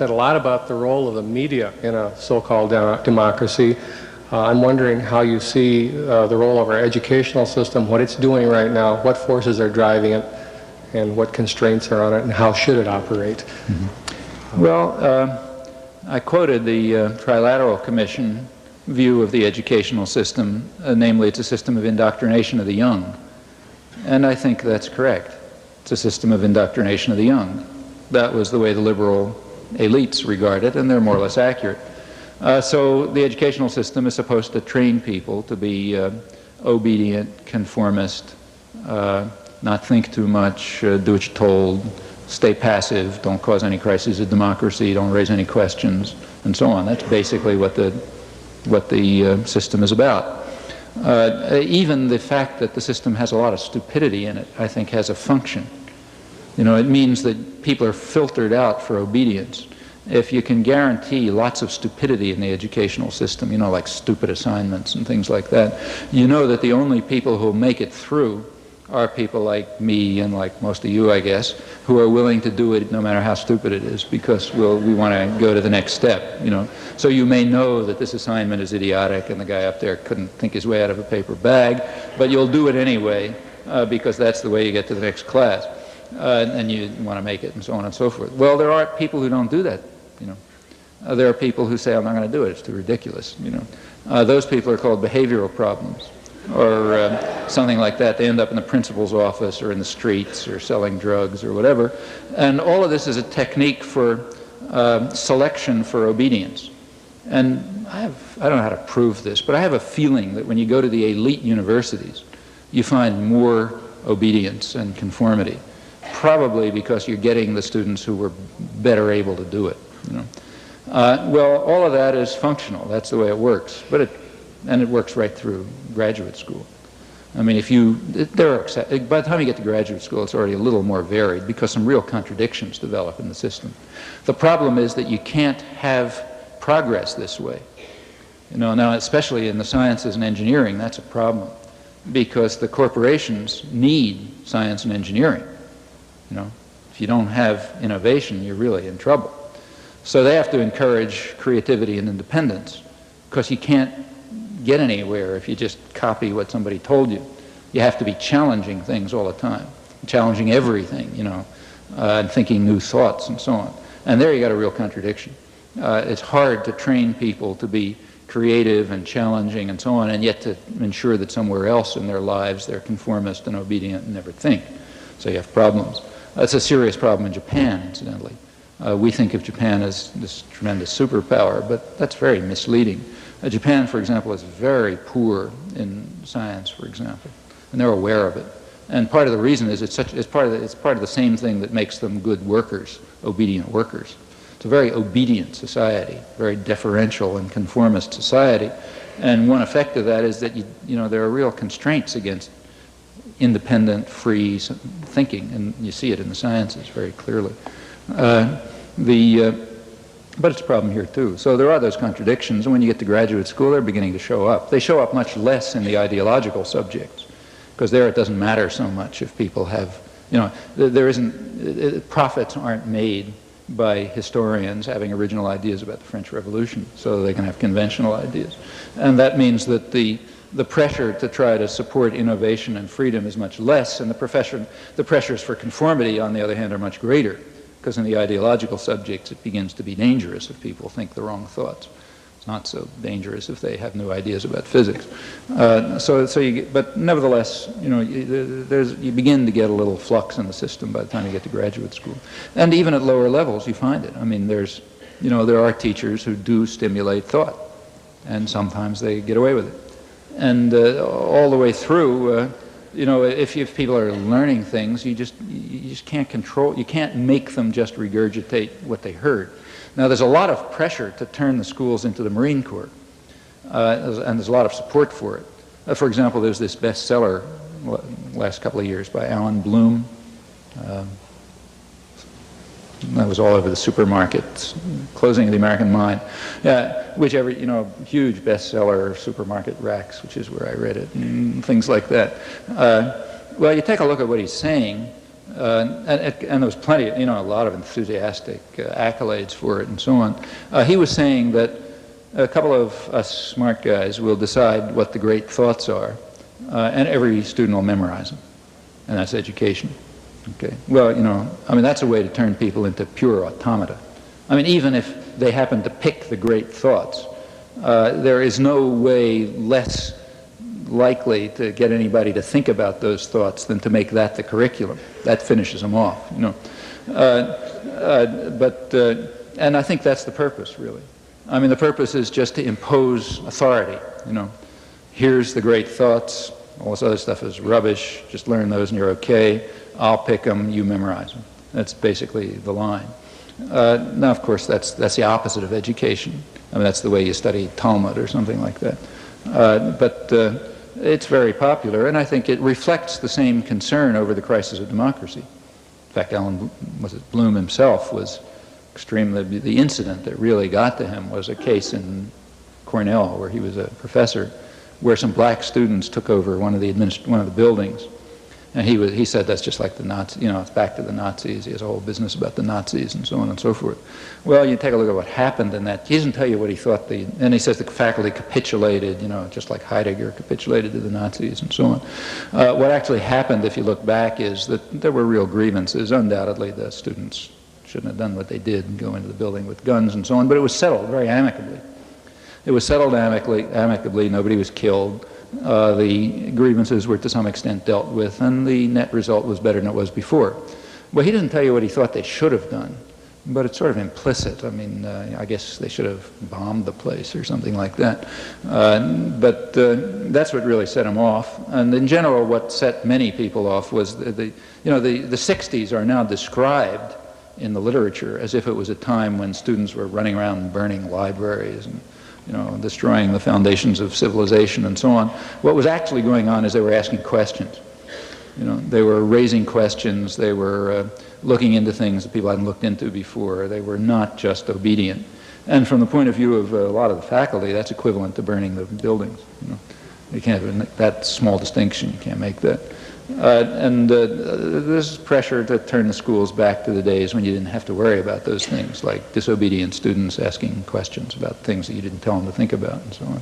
said a lot about the role of the media in a so-called democracy. I'm wondering how you see the role of our educational system, what it's doing right now, what forces are driving it, and what constraints are on it, and how should it operate? Mm-hmm. Well, I quoted the Trilateral Commission view of the educational system, namely it's a system of indoctrination of the young. And I think that's correct. It's a system of indoctrination of the young. That was the way the liberal elites regard it, and they're more or less accurate. So the educational system is supposed to train people to be obedient, conformist, not think too much, do what you're told, stay passive, don't cause any crises of democracy, don't raise any questions, and so on. That's basically what the system is about. Even the fact that the system has a lot of stupidity in it, I think, has a function. You know, it means that people are filtered out for obedience. If you can guarantee lots of stupidity in the educational system, you know, like stupid assignments and things like that, you know that the only people who will make it through are people like me and like most of you, I guess, who are willing to do it no matter how stupid it is, because we want to go to the next step, you know. So you may know that this assignment is idiotic and the guy up there couldn't think his way out of a paper bag, but you'll do it anyway because that's the way you get to the next class. And you want to make it, and so on and so forth. Well, there are people who don't do that, you know. There are people who say, I'm not going to do it, it's too ridiculous, you know. Those people are called behavioral problems, or something like that. They end up in the principal's office, or in the streets, or selling drugs, or whatever. And all of this is a technique for selection for obedience. And I don't know how to prove this, but I have a feeling that when you go to the elite universities, you find more obedience and conformity. Probably because you're getting the students who were better able to do it, you know. Well, all of that is functional. That's the way it works. And it works right through graduate school. I mean, by the time you get to graduate school, it's already a little more varied because some real contradictions develop in the system. The problem is that you can't have progress this way. You know, now, especially in the sciences and engineering, that's a problem because the corporations need science and engineering. You know, if you don't have innovation, you're really in trouble. So they have to encourage creativity and independence because you can't get anywhere if you just copy what somebody told you. You have to be challenging things all the time, challenging everything, you know, and thinking new thoughts and so on. And there you got a real contradiction. It's hard to train people to be creative and challenging and so on, and yet to ensure that somewhere else in their lives they're conformist and obedient and never think. So you have problems. That's a serious problem in Japan, incidentally. We think of Japan as this tremendous superpower, but that's very misleading. Japan, for example, is very poor in science, for example, and they're aware of it. And part of the reason is it's part of the same thing that makes them good workers, obedient workers. It's a very obedient society, very deferential and conformist society, and one effect of that is that you know there are real constraints against independent, free thinking, and you see it in the sciences very clearly. But it's a problem here too. So there are those contradictions, and when you get to graduate school, they're beginning to show up. They show up much less in the ideological subjects, because there it doesn't matter so much if people have, you know, profits aren't made by historians having original ideas about the French Revolution, so they can have conventional ideas. And that means that the pressure to try to support innovation and freedom is much less, and the pressures for conformity, on the other hand, are much greater, because in the ideological subjects it begins to be dangerous if people think the wrong thoughts. It's not so dangerous if they have new ideas about physics. But nevertheless, you know, you begin to get a little flux in the system by the time you get to graduate school. And even at lower levels you find it. I mean, there are teachers who do stimulate thought, and sometimes they get away with it. And all the way through, you know, if people are learning things, you just can't control, you can't make them just regurgitate what they heard. Now, there's a lot of pressure to turn the schools into the Marine Corps, and there's a lot of support for it. For example, there's this bestseller last couple of years by Alan Bloom. That was all over the supermarkets, Closing of the American Mind. You know, huge bestseller, supermarket racks, which is where I read it, and things like that. Well, you take a look at what he's saying, And there was plenty, a lot of enthusiastic accolades for it and so on. He was saying that a couple of us smart guys will decide what the great thoughts are, and every student will memorize them, and that's education. Okay. Well, that's a way to turn people into pure automata. Even if they happen to pick the great thoughts, there is no way less likely to get anybody to think about those thoughts than to make that the curriculum. That finishes them off, and I think that's the purpose, really. The purpose is just to impose authority, Here's the great thoughts, all this other stuff is rubbish, just learn those and you're okay. I'll pick them, you memorize them. That's basically the line. Now, of course, that's the opposite of education. That's the way you study Talmud or something like that. But it's very popular, and I think it reflects the same concern over the crisis of democracy. In fact, Bloom himself was extremely, the incident that really got to him was a case in Cornell where he was a professor, where some black students took over one of the buildings. And he said that's just like the Nazis, it's back to the Nazis. He has a whole business about the Nazis and so on and so forth. Well, you take a look at what happened in that. He doesn't tell you what he thought and he says the faculty capitulated, just like Heidegger capitulated to the Nazis and so on. What actually happened, if you look back, is that there were real grievances. Undoubtedly, the students shouldn't have done what they did and go into the building with guns and so on, but it was settled very amicably. It was settled amicably, nobody was killed. The grievances were to some extent dealt with, and the net result was better than it was before. Well, he doesn't tell you what he thought they should have done, but it's sort of implicit. I guess they should have bombed the place or something like that. But that's what really set him off. And in general, what set many people off was the 60s are now described in the literature as if it was a time when students were running around burning libraries and destroying the foundations of civilization and so on. What was actually going on is they were asking questions. They were raising questions. They were looking into things that people hadn't looked into before. They were not just obedient. And from the point of view of a lot of the faculty, that's equivalent to burning the buildings. You can't have that small distinction. You can't make that. There's pressure to turn the schools back to the days when you didn't have to worry about those things, like disobedient students asking questions about things that you didn't tell them to think about and so on.